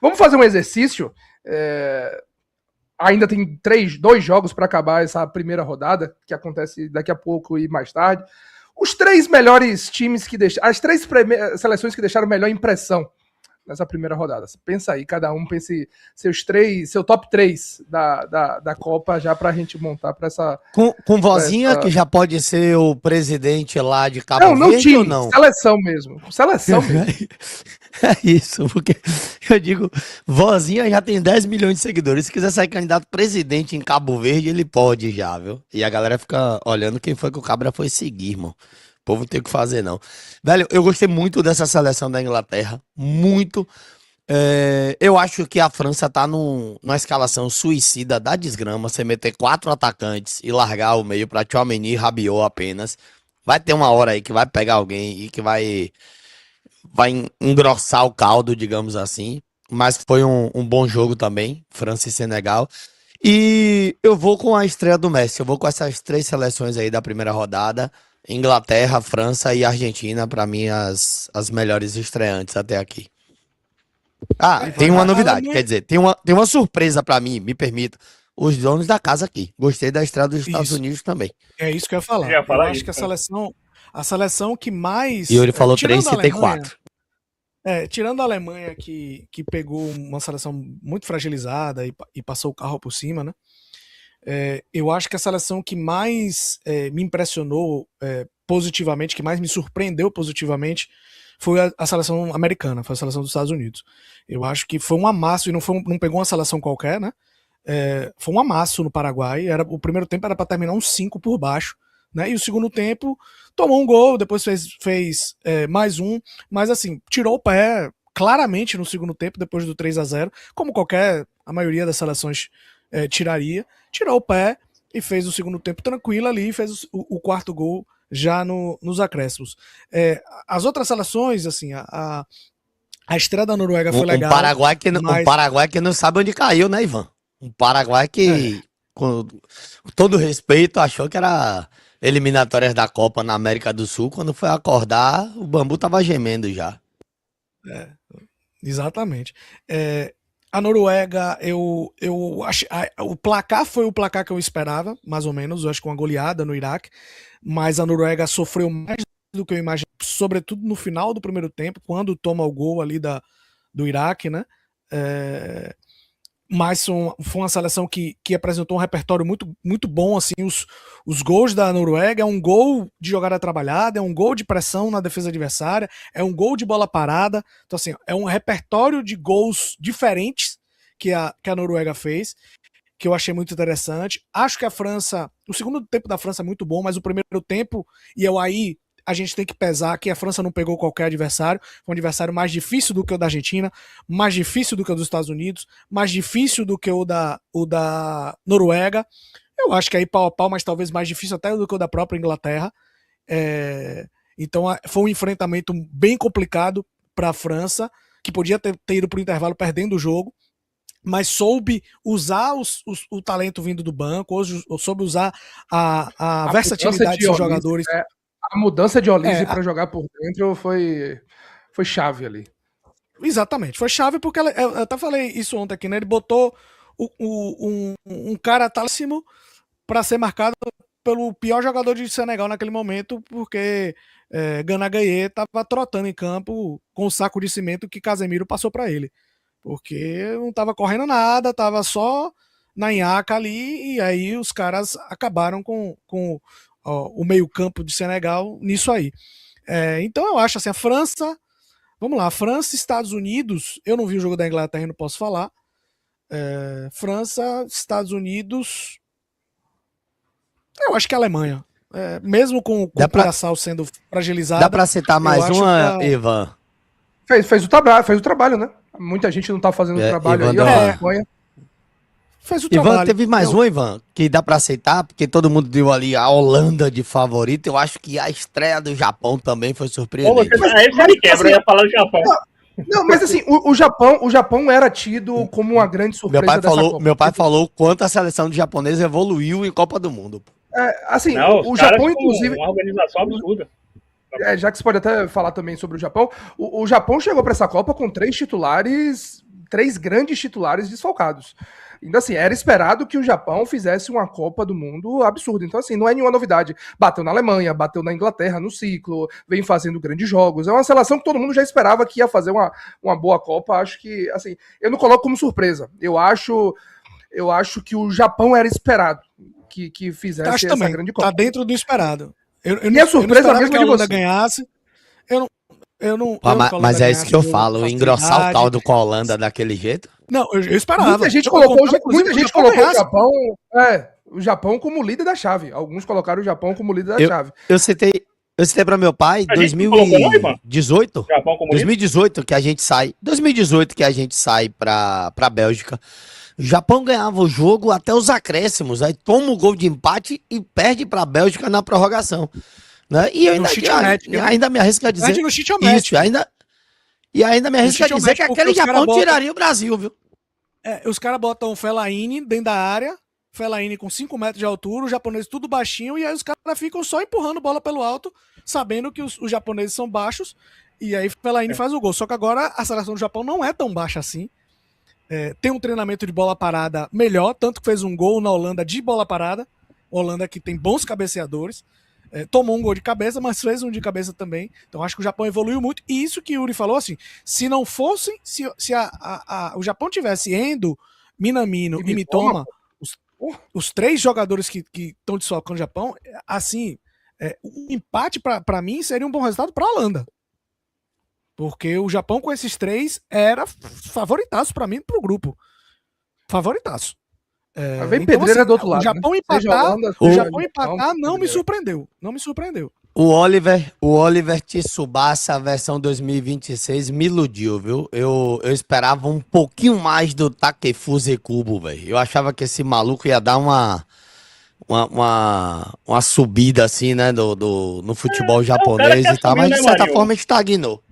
Vamos fazer um exercício. Ainda tem 2 jogos para acabar essa primeira rodada, que acontece daqui a pouco e mais tarde. Os 3 melhores times que deixaram. As 3 seleções que deixaram melhor impressão nessa primeira rodada. Pensa aí, cada um pense seu top 3 da Copa já pra gente montar pra essa... Com Vozinha, que já pode ser o presidente lá de Cabo Verde, não time, ou não? Seleção mesmo. É isso, porque eu digo, Vozinha já tem 10 milhões de seguidores. Se quiser sair candidato presidente em Cabo Verde, ele pode já, viu? E a galera fica olhando quem foi que o Cabra foi seguir, irmão. O povo não tem o que fazer, não. Velho, eu gostei muito dessa seleção da Inglaterra. Muito. Eu acho que a França tá numa escalação suicida da desgrama. Você meter 4 atacantes e largar o meio pra Tchouaméni e Rabiot apenas. Vai ter uma hora aí que vai pegar alguém e que vai engrossar o caldo, digamos assim. Mas foi um bom jogo também, França e Senegal. E eu vou com a estreia do Messi. Eu vou com essas 3 seleções aí da primeira rodada. Inglaterra, França e Argentina, pra mim, as melhores estreantes até aqui. Tem uma novidade, quer dizer, tem uma surpresa pra mim, me permita. Os donos da casa aqui. Gostei da estreia dos Estados Unidos também. É isso que eu ia falar. Eu acho que a seleção que mais... E ele falou 3, citei 4. Tirando a Alemanha, que pegou uma seleção muito fragilizada e passou o carro por cima, né? Eu acho que a seleção que mais me impressionou positivamente, que mais me surpreendeu positivamente, foi a seleção americana, foi a seleção dos Estados Unidos. Eu acho que foi um amasso, e não pegou uma seleção qualquer, né? Foi um amasso no Paraguai. O primeiro tempo era para terminar uns 5 por baixo, né? E o segundo tempo tomou um gol, depois fez mais um, mas assim, tirou o pé claramente no segundo tempo, depois do 3-0, como a maioria das seleções tiraria. Tirou o pé e fez o segundo tempo tranquilo ali, e fez o quarto gol já nos acréscimos. As outras seleções, assim, a estreia da Noruega foi legal. Um Paraguai que não sabe onde caiu, né, Ivan? Um Paraguai que, com todo respeito, achou que era eliminatórias da Copa na América do Sul. Quando foi acordar, o bambu tava gemendo já. Exatamente. A Noruega, eu acho, o placar foi o placar que eu esperava, mais ou menos, eu acho que uma goleada no Iraque, mas a Noruega sofreu mais do que eu imaginei, sobretudo no final do primeiro tempo, quando toma o gol ali do Iraque, né? Mas foi uma seleção que apresentou um repertório muito, muito bom, assim, os gols da Noruega é um gol de jogada trabalhada, é um gol de pressão na defesa adversária, é um gol de bola parada, então assim, é um repertório de gols diferentes que a Noruega fez, que eu achei muito interessante. Acho que o segundo tempo da França é muito bom, mas o primeiro tempo, a gente tem que pesar que a França não pegou qualquer adversário, foi um adversário mais difícil do que o da Argentina, mais difícil do que o dos Estados Unidos, mais difícil do que o da Noruega. Eu acho que aí pau a pau, mas talvez mais difícil até do que o da própria Inglaterra. Então foi um enfrentamento bem complicado para a França, que podia ter ido para o intervalo perdendo o jogo, mas soube usar o talento vindo do banco, ou soube usar a versatilidade dos seus jogadores. A mudança de Olise para jogar por dentro foi chave ali. Exatamente, foi chave porque eu até falei isso ontem aqui, né? Ele botou um cara talíssimo para ser marcado pelo pior jogador de Senegal naquele momento, porque Gana Gueye estava trotando em campo com o saco de cimento que Casemiro passou para ele. Porque não estava correndo nada, estava só na nhaca ali, e aí os caras acabaram com o meio-campo de Senegal nisso aí. Então eu acho assim, a França, vamos lá, França e Estados Unidos, eu não vi o jogo da Inglaterra e não posso falar. França, Estados Unidos, eu acho que a Alemanha. Mesmo com o Curaçao sendo fragilizado. Dá pra citar mais uma, Ivan? Fez o trabalho, né? Muita gente não tá fazendo o trabalho Ivan aí. Fez o trabalho. Ivan, teve mais um, Ivan, que dá pra aceitar, porque todo mundo deu ali a Holanda de favorito. Eu acho que a estreia do Japão também foi surpreendente. Aí me quebra, eu ia falar do Japão. Não, mas assim, o Japão era tido como uma grande surpresa Copa. Meu pai falou quanto a seleção de japonesa evoluiu em Copa do Mundo. Assim, o Japão, inclusive... Uma organização absurda. Já que você pode até falar também sobre o Japão, o Japão chegou para essa Copa com 3 titulares 3 grandes titulares desfalcados. Ainda assim, era esperado que o Japão fizesse uma Copa do Mundo absurda. Então, assim, não é nenhuma novidade. Bateu na Alemanha, bateu na Inglaterra no ciclo, vem fazendo grandes jogos. É uma seleção que todo mundo já esperava que ia fazer uma boa Copa. Acho que, assim, eu não coloco como surpresa. Eu acho que o Japão era esperado que fizesse essa grande Copa. Tá dentro do esperado. E a surpresa mesmo que a de Holanda você. ganhasse. Mas é isso que eu falo, engrossar o caldo com a Holanda daquele jeito. Não, eu esperava. Muita gente colocou o Japão como líder da chave. Alguns colocaram o Japão como líder da chave. Eu citei para meu pai, 2018, Japão como 2018 que a gente sai, 2018 que a gente sai para Bélgica. O Japão ganhava o jogo até os acréscimos, aí toma o gol de empate e perde para a Bélgica na prorrogação. Né? E eu ainda me arrisco a dizer isso, ainda me arrisco a dizer que aquele Japão tiraria o Brasil, viu? Os caras botam o Fellaini dentro da área, Fellaini com 5 metros de altura, os japoneses tudo baixinho, e aí os caras ficam só empurrando bola pelo alto, sabendo que os japoneses são baixos, e aí Fellaini faz o gol. Só que agora a seleção do Japão não é tão baixa assim. Tem um treinamento de bola parada melhor, tanto que fez um gol na Holanda de bola parada. Holanda que tem bons cabeceadores. Tomou um gol de cabeça, mas fez um de cabeça também. Então acho que o Japão evoluiu muito. E isso que o Yuri falou, assim, se não fossem, se o Japão tivesse Endo, Minamino e Mitoma, os 3 jogadores que estão desfalcando o Japão, assim, um empate para mim seria um bom resultado para a Holanda. Porque o Japão com esses 3 era favoritaço para mim pro grupo. Favoritaço. Vem então, pedreira assim, do outro lado. O Japão empatar não me surpreendeu. Não me surpreendeu. O Oliver Tsubasa, versão 2026, me iludiu, viu? Eu esperava um pouquinho mais do Takefusa Kubo, velho. Eu achava que esse maluco ia dar uma subida, assim, né, no futebol japonês e tal, mas de certa forma estagnou.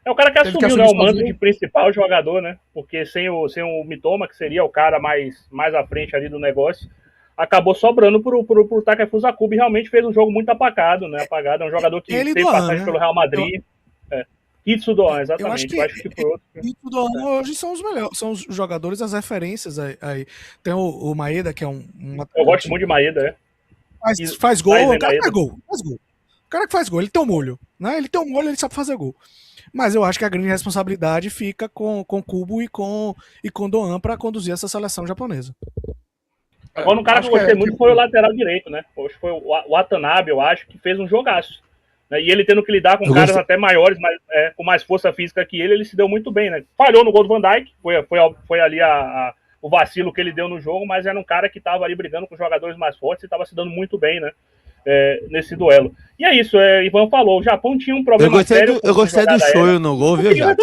É o cara que assumiu, né, o manto de principal jogador, né? Porque sem o Mitoma, que seria o cara mais à frente ali do negócio, acabou sobrando pro Takefusa Kubo e realmente fez um jogo muito apagado, né? Apagado. É um jogador que teve passagem pelo Real Madrid. Itsu Doan, exatamente. Eu acho que foi outro. Itsu Doan hoje são os melhores, são os jogadores, as referências aí. Tem o Maeda, que é eu gosto muito de Maeda, Faz gol, o cara faz gol. O cara que faz gol, ele tem um molho, né? Ele tem um molho, ele sabe fazer gol. Mas eu acho que a grande responsabilidade fica com Kubo e com Doan para conduzir essa seleção japonesa. Agora, um cara que eu gostei muito foi o lateral direito, né? Foi o Watanabe, eu acho, que fez um jogaço. Né? E ele tendo que lidar com caras até maiores, com mais força física que ele se deu muito bem, né? Falhou no gol do Van Dijk, foi ali o vacilo que ele deu no jogo, mas era um cara que estava ali brigando com jogadores mais fortes e estava se dando muito bem, né? Nesse duelo. E é isso, Ivan falou, o Japão tinha um problema sério. Eu gostei do Shoyu no gol, viu, Jax?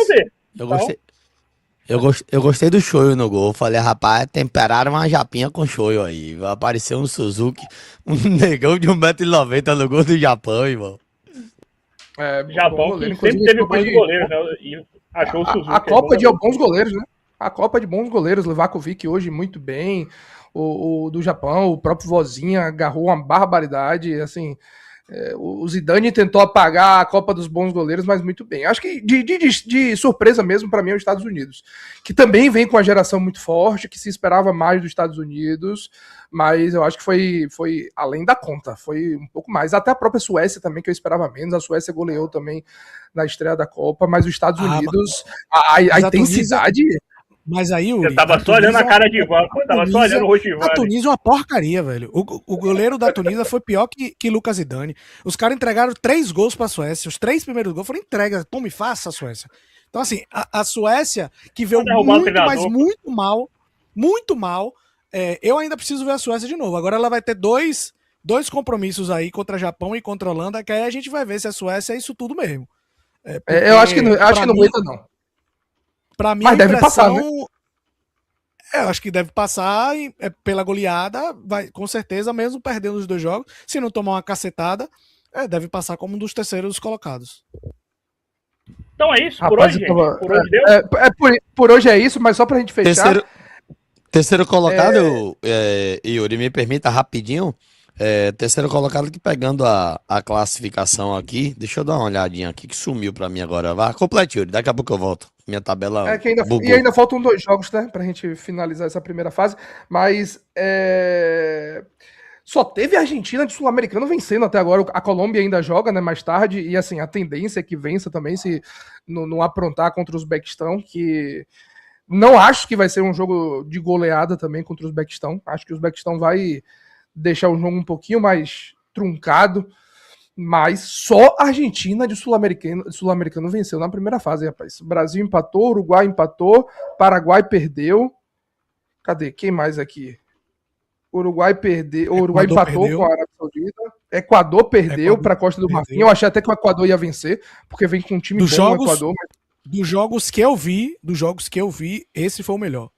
Eu gostei do Shoyu no gol. Falei, rapaz, temperaram uma japinha com Shoyu aí. Vai aparecer um Suzuki, um negão de 1,90 m no gol do Japão, irmão. Japão que sempre teve bons goleiros, né? E achou o Suzuki. A Copa de bons goleiros, né? A Copa de bons goleiros, Livakovic hoje muito bem. O do Japão, o próprio Vozinha agarrou uma barbaridade, assim, o Zidane tentou apagar a Copa dos bons goleiros, mas muito bem. Acho que de surpresa mesmo para mim é os Estados Unidos, que também vem com uma geração muito forte, que se esperava mais dos Estados Unidos, mas eu acho que foi além da conta, foi um pouco mais. Até a própria Suécia também, que eu esperava menos, a Suécia goleou também na estreia da Copa, mas os Estados Unidos, a intensidade... Mas aí, Yuri, eu tava só olhando a cara de Ivan, tava só olhando o rosto de Ivan. A Tunísia é uma porcaria, velho. O goleiro da Tunísia foi pior que Lucas Zidane. Os caras entregaram 3 gols pra Suécia. Os 3 primeiros gols foram entregas. Tome, faça a Suécia. Então, assim, a Suécia, que veio muito, mas muito mal. Eu ainda preciso ver a Suécia de novo. Agora ela vai ter dois compromissos aí contra Japão e contra Holanda, que aí a gente vai ver se a Suécia é isso tudo mesmo. Eu acho que não aguenta, não. Pra mim, mas deve passar, né? Eu acho que deve passar pela goleada, vai, com certeza, mesmo perdendo os 2 jogos. Se não tomar uma cacetada, deve passar como um dos terceiros colocados. Então é isso, por hoje, gente. Por hoje deu? Por hoje é isso, mas só pra gente fechar. Terceiro colocado, Yuri, me permita rapidinho. Terceiro colocado que pegando a classificação aqui. Deixa eu dar uma olhadinha aqui que sumiu pra mim agora. Vá, complete, Yuri. Daqui a pouco eu volto. Minha tabela bugou. E ainda faltam 2 jogos, né? Pra gente finalizar essa primeira fase. Mas só teve a Argentina de Sul-Americano vencendo até agora. A Colômbia ainda joga, né? Mais tarde. E assim, a tendência é que vença também se não aprontar contra o Uzbequistão, que não acho que vai ser um jogo de goleada também contra o Uzbequistão. Acho que o Uzbequistão vai deixar o jogo um pouquinho mais truncado, mas só a Argentina de Sul-Americano venceu na primeira fase, rapaz. O Brasil empatou, Uruguai empatou, Paraguai perdeu. Cadê? Quem mais aqui? Uruguai perdeu, o Uruguai empatou perdeu com a Arábia Saudita. Equador perdeu para a Costa do Marfim. Eu achei até que o Equador ia vencer, porque vem com um time bom no Equador. Dos jogos que eu vi, esse foi o melhor.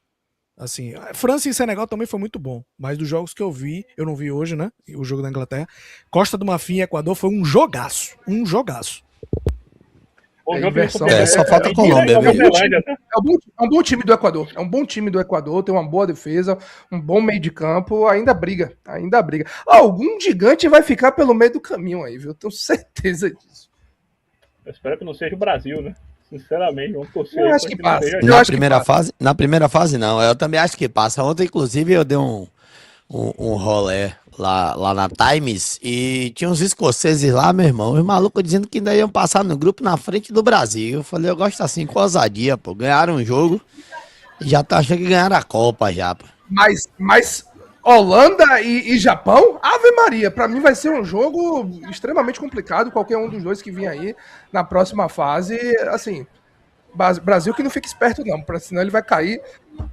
Assim, França e Senegal também foi muito bom, mas dos jogos que eu vi, eu não vi hoje, né? O jogo da Inglaterra, Costa do Marfim e Equador foi um jogaço. Só falta a Colômbia, viu? É um bom time do Equador. É um bom time do Equador, tem uma boa defesa, um bom meio de campo, ainda briga. Algum gigante vai ficar pelo meio do caminho aí, viu? Eu tenho certeza disso. Eu espero que não seja o Brasil, né? Sinceramente, vamos torcer. Eu acho que passa. Na primeira fase, não. Eu também acho que passa. Ontem, inclusive, eu dei um rolê lá na Times e tinha uns escoceses lá, meu irmão. Os malucos dizendo que ainda iam passar no grupo na frente do Brasil. Eu falei, eu gosto assim, com ousadia, pô. Ganharam um jogo e já tá achando que ganharam a Copa já, pô. Mas Holanda e Japão, Ave Maria, pra mim vai ser um jogo extremamente complicado, qualquer um dos dois que vir aí na próxima fase, assim, Brasil que não fica esperto não, senão ele vai cair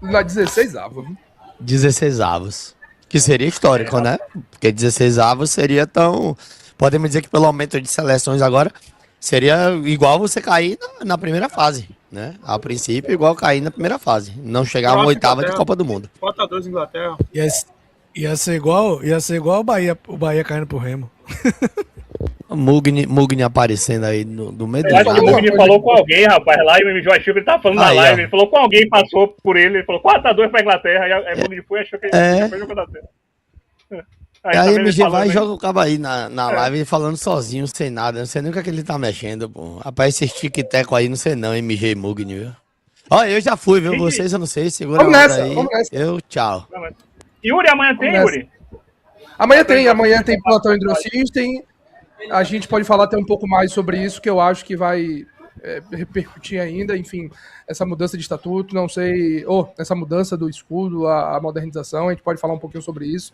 na 16ª. 16avos, que seria histórico, né? Porque 16avos seria tão, podemos dizer que pelo aumento de seleções agora, seria igual você cair na primeira fase, né? A princípio, igual cair na primeira fase, não chegar a uma oitava de Copa do Mundo. 4-2 Inglaterra. Ia ser igual o Bahia caindo pro Remo. Mugni aparecendo aí no meio do jogo. O Mugni falou com alguém, rapaz, lá, e o Joy Silva, ele tava falando na live, ele falou com alguém, passou por ele falou 4-2 pra Inglaterra, e o Mugni foi e achou que ele foi jogo da terra. Aí o MG vai e joga o cabo aí na live falando sozinho, sem nada, não sei nem o que é que ele tá mexendo, pô. Rapaz, esse tic-teco aí, não sei não, MG e Mugni, viu? Ó, eu já fui, viu? Vocês eu não sei, segura vamos a nessa, aí. Vamos nessa. Tchau. Yuri, amanhã tem, Yuri? Amanhã tem plantão Hidrosystem. A gente pode falar até um pouco mais sobre isso, que eu acho que vai repercutir ainda, enfim, essa mudança de estatuto, não sei, essa mudança do escudo, a modernização, a gente pode falar um pouquinho sobre isso.